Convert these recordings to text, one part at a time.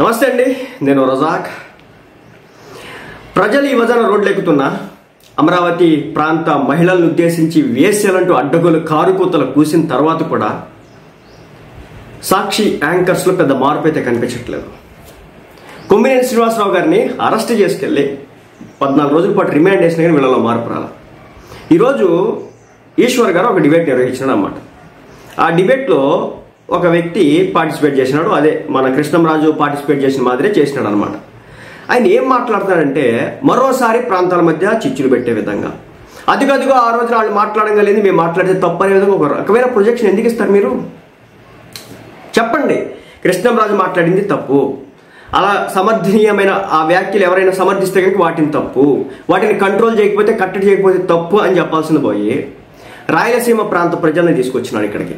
నమస్తే అండి, నేను రజాక్. ప్రజలు ఈ వజన రోడ్లెక్కుతున్న అమరావతి ప్రాంత మహిళలను ఉద్దేశించి వేసేలంటూ అడ్డగోలు కారుకూతలు కూసిన తర్వాత కూడా సాక్షి యాంకర్స్లో పెద్ద మార్పు అయితే కనిపించట్లేదు. కొమ్మినేని శ్రీనివాసరావు గారిని అరెస్ట్ చేసుకెళ్ళి 14 రోజుల పాటు రిమాండ్ చేసిన కానీ వీళ్ళలో మార్పు రాల. ఈరోజు ఈశ్వర్ గారు ఒక డిబేట్ నిర్వహించినాడు అన్నమాట. ఆ డిబేట్లో ఒక వ్యక్తి పార్టిసిపేట్ చేసినాడు. అదే మన కృష్ణంరాజు పార్టిసిపేట్ చేసిన మాదిరే చేసినాడు అనమాట. ఆయన ఏం మాట్లాడతాడంటే, మరోసారి ప్రాంతాల మధ్య చిచ్చులు పెట్టే విధంగా, అదిగదిగో ఆ రోజు వాళ్ళు మాట్లాడగలేదు, మేము మాట్లాడితే తప్పు అనే విధంగా ఒక రకమైన ప్రొజెక్షన్ ఎందుకు ఇస్తారు మీరు? చెప్పండి, కృష్ణంరాజు మాట్లాడింది తప్పు, అలా సమర్థనీయమైన ఆ వ్యాఖ్యలు ఎవరైనా సమర్థిస్తే కనుక వాటిని తప్పు, వాటిని కంట్రోల్ చేయకపోతే, కట్టడి చేయకపోతే తప్పు అని చెప్పాల్సింది పోయి రాయలసీమ ప్రాంత ప్రజల్ని తీసుకొచ్చినాడు ఇక్కడికి.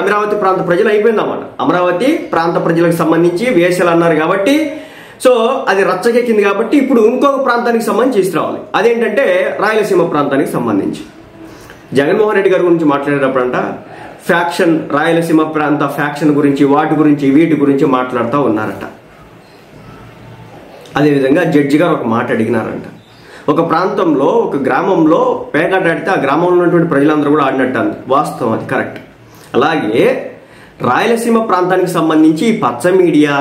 అమరావతి ప్రాంత ప్రజలు అయిపోయిందన్నమాట. అమరావతి ప్రాంత ప్రజలకు సంబంధించి వేసలు అన్నారు కాబట్టి, సో అది రచ్చకెక్కింది కాబట్టి ఇప్పుడు ఇంకొక ప్రాంతానికి సంబంధించి తీసుకురావాలి. అదేంటంటే రాయలసీమ ప్రాంతానికి సంబంధించి జగన్మోహన్ రెడ్డి గారి గురించి మాట్లాడేటప్పుడంట ఫ్యాక్షన్, రాయలసీమ ప్రాంత ఫ్యాక్షన్ గురించి, వాటి గురించి, వీటి గురించి మాట్లాడుతూ ఉన్నారట. అదేవిధంగా జడ్జి గారు ఒక మాట అడిగినారంట. ఒక ప్రాంతంలో, ఒక గ్రామంలో పేకాట ఆడితే ఆ గ్రామంలో ఉన్నటువంటి ప్రజలందరూ కూడా ఆడినట్టు అంది. వాస్తవం, అది కరెక్ట్. అలాగే రాయలసీమ ప్రాంతానికి సంబంధించి పచ్చ మీడియా,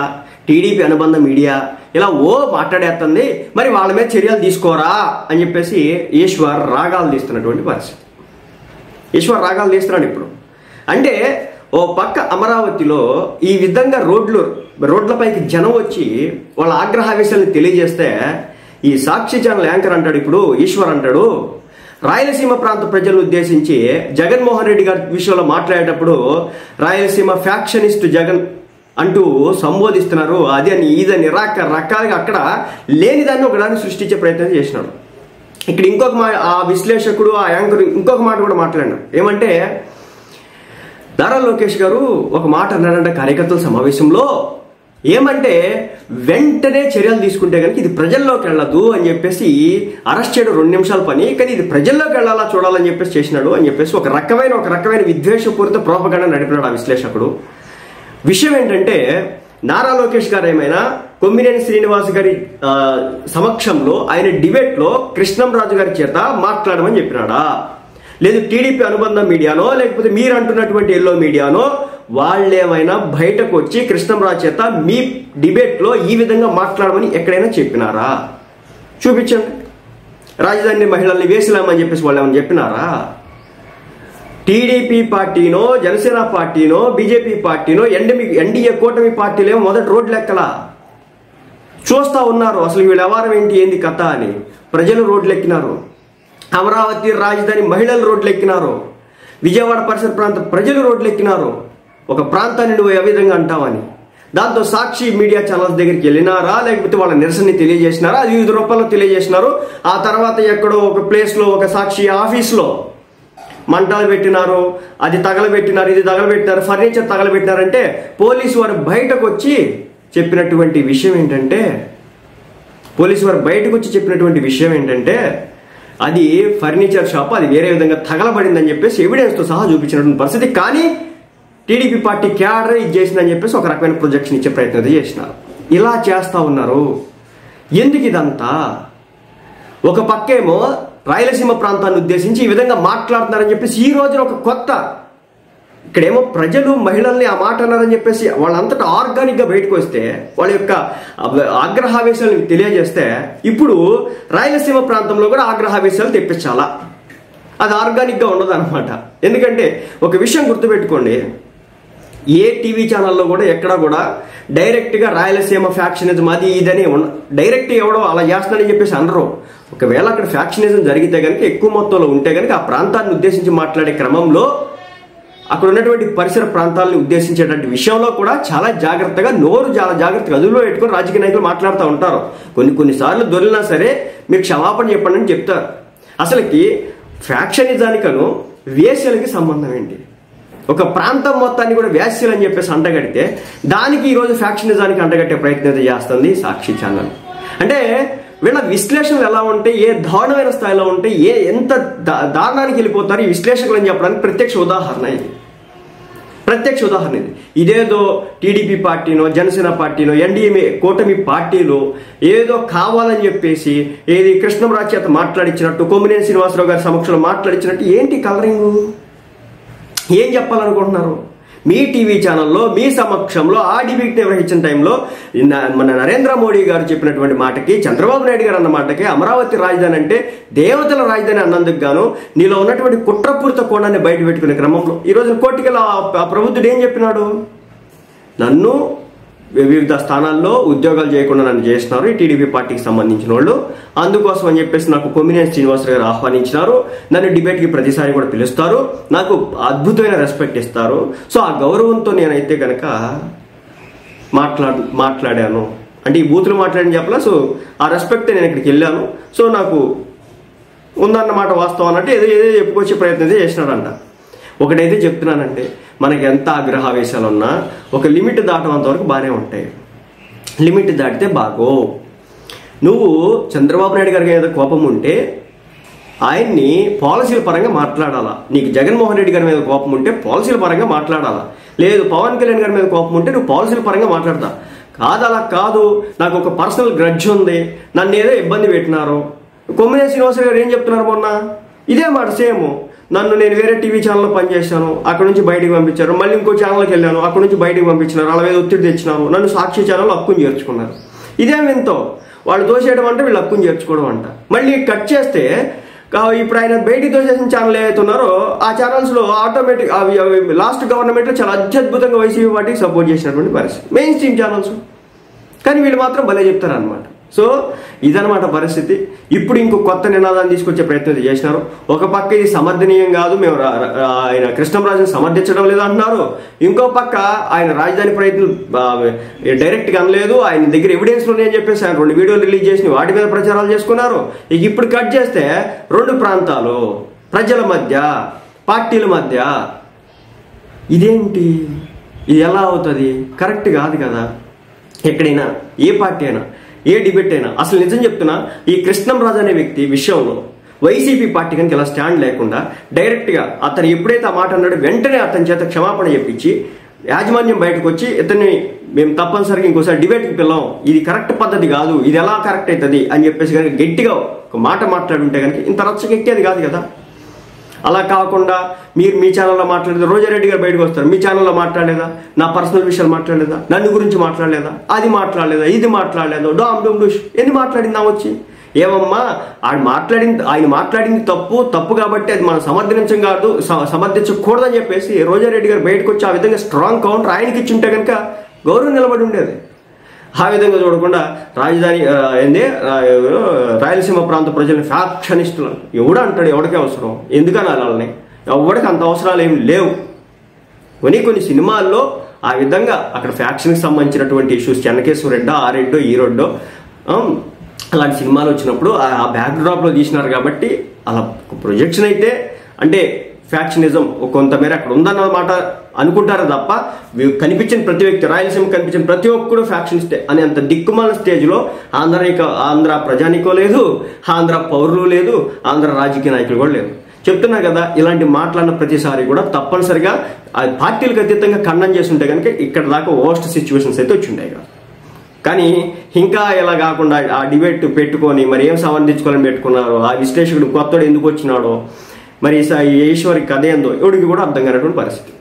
టీడీపీ అనుబంధ మీడియా ఇలా మాట్లాడేస్తుంది, మరి వాళ్ళ మీద చర్యలు తీసుకోరా అని చెప్పేసి ఈశ్వర్ రాగాలు తీస్తున్నటువంటి పరిస్థితి. ఈశ్వర్ రాగాలు తీస్తున్నాడు ఇప్పుడు. అంటే ఓ పక్క అమరావతిలో ఈ విధంగా రోడ్లపైకి జనం వచ్చి వాళ్ళ ఆగ్రహావేశాలను తెలియజేస్తే ఈ సాక్షి ఛానల్ యాంకర్ అంటాడు, ఇప్పుడు ఈశ్వర్ అంటాడు, రాయలసీమ ప్రాంత ప్రజలను ఉద్దేశించి జగన్మోహన్ రెడ్డి గారి విషయంలో మాట్లాడేటప్పుడు రాయలసీమ ఫ్యాక్షనిస్ట్ జగన్ అంటూ సంబోధిస్తున్నారు, అది అని ఇదని రకాలుగా అక్కడ లేనిదాన్ని ఒకదాన్ని సృష్టించే ప్రయత్నం చేసినాడు. ఇక్కడ ఇంకొక ఆ విశ్లేషకుడు, ఆ యాంకర్ ఇంకొక మాట కూడా మాట్లాడినాడు. ఏమంటే, నారా లోకేష్ గారు ఒక మాట అన్నాడంటే కార్యకర్తల సమావేశంలో, ఏమంటే వెంటనే చర్యలు తీసుకుంటే కనుక ఇది ప్రజల్లోకి వెళ్ళదు అని చెప్పేసి అరెస్ట్ చేయడం 2 నిమిషాల పని, కానీ ఇది ప్రజల్లోకి వెళ్ళాలా చూడాలని చెప్పేసి చేసినాడు అని చెప్పేసి ఒక రకమైన విద్వేషపూరిత ప్రోపగండా నడిపినాడు ఆ విశ్లేషకుడు. విషయం ఏంటంటే, నారా లోకేష్ గారు ఏమైనా కొమ్మినేని శ్రీనివాస్ గారి సమక్షంలో ఆయన డిబేట్లో కృష్ణంరాజు గారి చేత మాట్లాడమని చెప్పినాడా, లేదు టీడీపీ అనుబంధ మీడియానో, లేకపోతే మీరు అంటున్నటువంటి ఎల్లో మీడియానో వాళ్ళేమైనా బయటకు వచ్చి కృష్ణంరాజు చేత మీ డిబేట్లో ఈ విధంగా మాట్లాడమని ఎక్కడైనా చెప్పినారా? చూపించండి. రాజధాని మహిళల్ని వేసిలామని చెప్పేసి వాళ్ళు ఏమైనా చెప్పినారా? టీడీపీ పార్టీనో, జనసేన పార్టీనో, బీజేపీ పార్టీనో, ఎన్డీఏ కూటమి పార్టీలేమో మొదటి రోడ్లు ఎక్కలా చూస్తా ఉన్నారు. అసలు వీళ్ళ వ్యవహారం ఏంటి, ఏంది కథ అని ప్రజలు రోడ్లు ఎక్కినారు. అమరావతి రాజధాని మహిళలు రోడ్లు ఎక్కినారు. విజయవాడ పరిసర ప్రాంత ప్రజలు రోడ్లు ఎక్కినారు. ఒక ప్రాంతాన్ని నువ్వు ఏ విధంగా అంటావని. దాంతో సాక్షి మీడియా ఛానల్స్ దగ్గరికి వెళ్ళినారా, లేకపోతే వాళ్ళ నిరసనని తెలియజేసినారా? అది వివిధ రూపాల్లో తెలియజేసినారు. ఆ తర్వాత ఎక్కడో ఒక ప్లేస్లో, ఒక సాక్షి ఆఫీస్లో మంటలు పెట్టినారు, అది తగలబెట్టినారు, ఇది తగలబెట్టినారు, ఫర్నిచర్ తగలబెట్టినారంటే పోలీసు వారు బయటకు వచ్చి చెప్పినటువంటి విషయం ఏంటంటే అది ఫర్నిచర్ షాప్, అది వేరే విధంగా తగలబడిందని చెప్పేసి ఎవిడెన్స్తో సహా చూపించినటువంటి పరిస్థితి. కానీ టీడీపీ పార్టీ క్యాడర్ ఇది చేసిందని చెప్పేసి ఒక రకమైన ప్రొజెక్షన్ ఇచ్చే ప్రయత్నం చేసినారు. ఇలా చేస్తా ఉన్నారు. ఎందుకు ఇదంతా? ఒక పక్కేమో రాయలసీమ ప్రాంతాన్ని ఉద్దేశించి ఈ విధంగా మాట్లాడుతున్నారని చెప్పేసి ఈ రోజున ఒక కొత్త, ఇక్కడేమో ప్రజలు మహిళల్ని ఆ మాట అన్నారని చెప్పేసి వాళ్ళంతటా ఆర్గానిక్గా బయటకు వస్తే, వాళ్ళ యొక్క ఆగ్రహావేశాలను తెలియజేస్తే, ఇప్పుడు రాయలసీమ ప్రాంతంలో కూడా ఆగ్రహావేశాలు తెప్పించాలా? అది ఆర్గానిక్గా ఉండదు అనమాట. ఎందుకంటే ఒక విషయం గుర్తుపెట్టుకోండి, ఏ టీవీ ఛానల్లో కూడా ఎక్కడా కూడా డైరెక్ట్గా రాయలసీమ ఫ్యాక్షనిజం అది ఇదని డైరెక్ట్ ఎవడో అలా చేస్తానని చెప్పేసి అనరు. ఒకవేళ అక్కడ ఫ్యాక్షనిజం జరిగితే కనుక, ఎక్కువ మొత్తంలో ఉంటే కనుక ఆ ప్రాంతాన్ని ఉద్దేశించి మాట్లాడే క్రమంలో అక్కడ ఉన్నటువంటి పరిసర ప్రాంతాలను ఉద్దేశించేటువంటి విషయంలో కూడా చాలా జాగ్రత్తగా, చాలా జాగ్రత్తగా అదుపులో పెట్టుకొని రాజకీయ నాయకులు మాట్లాడుతూ ఉంటారు. కొన్నిసార్లు దొరికినా సరే మీరు క్షమాపణ చెప్పండి అని చెప్తారు. అసలుకి ఫ్యాక్షనిజానికను వేశ్యలకి సంబంధం ఏంటి? ఒక ప్రాంతం మొత్తాన్ని కూడా వేశ్యలు అని చెప్పేసి అంటగడితే దానికి ఈరోజు ఫ్యాక్షనిజానికి అంటగట్టే ప్రయత్నం చేస్తుంది సాక్షి ఛానల్. అంటే వీళ్ళ విశ్లేషణలు ఎలా ఉంటే, ఏ దారుణమైన స్థాయిలో ఉంటే, ఎంత దారుణానికి వెళ్ళిపోతారు ఈ విశ్లేషకులు అని చెప్పడానికి ప్రత్యక్ష ఉదాహరణ ఇది. ప్రత్యక్ష ఉదాహరణ ఇది. ఇదేదో టీడీపీ పార్టీనో జనసేన పార్టీనో ఎన్డీఏ కూటమి పార్టీలు ఏదో కావాలని చెప్పేసి ఏది కృష్ణంరాజు చేత మాట్లాడించినట్టు, కొమ్మినేని శ్రీనివాసరావు గారి సమక్షంలో మాట్లాడించినట్టు ఏంటి కలరింగు? ఏం చెప్పాలనుకుంటున్నారు? మీ టీవీ ఛానల్లో మీ సమక్షంలో ఆ డిబేట్ నిర్వహించిన టైంలో మన నరేంద్ర మోడీ గారు చెప్పినటువంటి మాటకి, చంద్రబాబు నాయుడు గారు అన్న మాటకి అమరావతి రాజధాని అంటే దేవతల రాజధాని అన్నందుకు గాను నీలో ఉన్నటువంటి కుట్రపూరిత కోణాన్ని బయట పెట్టుకునే క్రమంలో ఈరోజు కోర్టుకెళ్ళి ఆ ప్రభుత్వుడు ఏం చెప్పినాడు? నన్ను వివిధ స్థానాల్లో ఉద్యోగాలు చేయకుండా నన్ను చేస్తున్నారు ఈ టీడీపీ పార్టీకి సంబంధించిన వాళ్ళు, అందుకోసం అని చెప్పేసి నాకు కొమ్మినేని శ్రీనివాసరావు గారు ఆహ్వానించినారు, నన్ను డిబేట్కి ప్రతిసారి కూడా పిలుస్తారు, నాకు అద్భుతమైన రెస్పెక్ట్ ఇస్తారు, సో ఆ గౌరవంతో నేనైతే కనుక మాట్లాడాను అంటే ఈ బూతులు మాట్లాడని చెప్పలా, సో ఆ రెస్పెక్ట్ నేను ఇక్కడికి వెళ్ళాను, సో నాకు ఉందన్నమాట వాస్తవం అన్నట్టు ఏదో చెప్పుకొచ్చే ప్రయత్నం చేసినాడంట. ఒకటైతే చెప్తున్నానంటే మనకి ఎంత ఆగ్రహావేశాలు ఉన్నా ఒక లిమిట్ దాటనంత వరకు బాగానే ఉంటాయి, లిమిట్ దాటితే బాగో. నువ్వు చంద్రబాబు నాయుడు గారికి ఏదో కోపం ఉంటే ఆయన్ని పాలసీల పరంగా మాట్లాడాలా, నీకు జగన్మోహన్ రెడ్డి గారి మీద కోపం ఉంటే పాలసీల పరంగా మాట్లాడాలా, లేదు పవన్ కళ్యాణ్ గారి మీద కోపం ఉంటే నువ్వు పాలసీల పరంగా మాట్లాడతా. కాదు అలా కాదు, నాకు ఒక పర్సనల్ గ్రడ్జ్ ఉంది, నన్ను ఏదో ఇబ్బంది పెట్టినారు. కొమ్మినేని శ్రీనివాసరావు గారు ఏం చెప్తున్నారు మొన్న? ఇదే మాట సేమ్. నేను వేరే టీవీ ఛానల్లో పనిచేశాను, అక్కడ నుంచి బయటికి పంపించారు, మళ్ళీ ఇంకో ఛానల్కి వెళ్ళాను, అక్కడ నుంచి బయటికి పంపించినారు, అలా మీద ఒత్తిడి తెచ్చినారు, నన్ను సాక్షి ఛానల్ హక్కుని చేర్చుకున్నారు. ఇదేం వింతో? వాళ్ళు దోసేయడం అంటే వీళ్ళు హక్కుని చేర్చుకోవడం అంట. మళ్ళీ కట్ చేస్తే ఇప్పుడు ఆయన బయటికి దోసేసిన ఛానల్ ఏవైతే ఉన్నారో ఆ ఛానల్స్లో ఆటోమేటిక్ లాస్ట్ గవర్నమెంట్లో చాలా అత్యద్భుతంగా వైసీపీ పార్టీకి సపోర్ట్ చేసినటువంటి పరిస్థితి, మెయిన్ స్ట్రీమ్ ఛానల్స్. కానీ వీళ్ళు మాత్రం భలే చెప్తారనమాట. సో ఇదనమాట పరిస్థితి. ఇప్పుడు ఇంకో కొత్త నినాదాన్ని తీసుకొచ్చే ప్రయత్నం చేసినారు. ఒక పక్క ఇది సమర్థనీయం కాదు, మేము ఆయన కృష్ణంరాజుని సమర్థించడం లేదు అంటున్నారు, ఇంకో పక్క ఆయన రాజధాని ప్రయత్నం డైరెక్ట్గా అనలేదు, ఆయన దగ్గర ఎవిడెన్స్లు ఉన్నాయని చెప్పేసి ఆయన 2 వీడియోలు రిలీజ్ చేసి వాటి మీద ప్రచారాలు చేసుకున్నారు. ఇక ఇప్పుడు కట్ చేస్తే 2 ప్రాంతాలు ప్రజల మధ్య, పార్టీల మధ్య, ఇదేంటి? ఇది ఎలా అవుతుంది? కరెక్ట్ కాదు కదా. ఎక్కడైనా ఏ పార్టీ అయినా ఏ డిబేట్ అయినా అసలు నిజం చెప్తున్నా, ఈ కృష్ణంరాజు అనే వ్యక్తి విషయంలో వైసీపీ పార్టీ కనుక ఇలా స్టాండ్ లేకుండా డైరెక్ట్గా అతను ఎప్పుడైతే ఆ మాట అన్నాడో వెంటనే అతని చేత క్షమాపణ చెప్పించి యాజమాన్యం బయటకు వచ్చి ఇతన్ని మేము తప్పనిసరిగా ఇంకోసారి డిబేట్కి పిల్లాం, ఇది కరెక్ట్ పద్ధతి కాదు, ఇది ఎలా కరెక్ట్ అవుతుంది అని చెప్పేసి కనుక గట్టిగా ఒక మాట మాట్లాడుంటే కనుక ఇంత రచ్చకెక్కేది కాదు కదా. అలా కాకుండా మీరు మీ ఛానల్లో మాట్లాడేదా, రోజారెడ్డి గారు బయటకు వస్తారు, మీ ఛానల్లో మాట్లాడలేదా, నా పర్సనల్ విషయాలు మాట్లాడలేదా, నన్ను గురించి మాట్లాడలేదా, అది మాట్లాడలేదా, ఇది మాట్లాడలేదా, డామ్ డూష్ ఎన్ని మాట్లాడిందా వచ్చి? ఏమమ్మా ఆయన మాట్లాడింది తప్పు కాబట్టి అది మనం సమర్థించకూడదని చెప్పేసి రోజారెడ్డి గారు బయటకు వచ్చి ఆ విధంగా స్ట్రాంగ్ కౌంటర్ ఆయనకి ఇచ్చి ఉంటే కనుక గౌరవం నిలబడి ఉండేది. ఆ విధంగా చూడకుండా రాజధాని రాయలసీమ ప్రాంత ప్రజలను ఫ్యాక్షనిస్టులు ఎవడు అంటాడు? ఎవడికే అవసరం? ఎందుకని వాళ్ళని? ఎవడికి అంత అవసరాలు ఏమి లేవు. కొన్ని సినిమాల్లో ఆ విధంగా అక్కడ ఫ్యాక్షన్కి సంబంధించినటువంటి ఇష్యూస్, చెన్నకేశ్వర రెడ్డో, ఆ రెడ్డో, ఈ రెడ్డో, అలాంటి సినిమాలు వచ్చినప్పుడు ఆ బ్యాక్ డ్రాప్లో తీసినారు కాబట్టి అలా ప్రొజెక్షన్ అయితే అంటే ఫ్యాక్షనిజం కొంతమేర అక్కడ ఉందన్న మాట అనుకుంటారు తప్ప కనిపించిన ప్రతి వ్యక్తి, రాయలసీమ కనిపించిన ప్రతి ఒక్కరు ఫ్యాక్షనిస్టే అనే అంత దిక్కుమాల స్టేజ్లో ఆంధ్ర ప్రజానికో లేదు, ఆంధ్ర పౌరులు లేదు, ఆంధ్ర రాజకీయ నాయకులు కూడా లేదు. చెప్తున్నా కదా, ఇలాంటి మాట్లాడిన ప్రతిసారి కూడా తప్పనిసరిగా పార్టీలకు అతీతంగా ఖండం చేస్తుంటే కనుక ఇక్కడ దాకా వర్స్ట్ సిచ్యువేషన్స్ అయితే వచ్చింటాయి కదా. కానీ ఇంకా ఇలా కాకుండా ఆ డిబేట్ పెట్టుకొని మరి ఏం సమర్థించుకోవాలని పెట్టుకున్నారో, ఆ విశ్లేషకుడు కొత్తడు ఎందుకు వచ్చినాడో, మరి ఈశ్వరి కథ ఏందో ఎవడికి కూడా అర్థం కానటువంటి పరిస్థితి.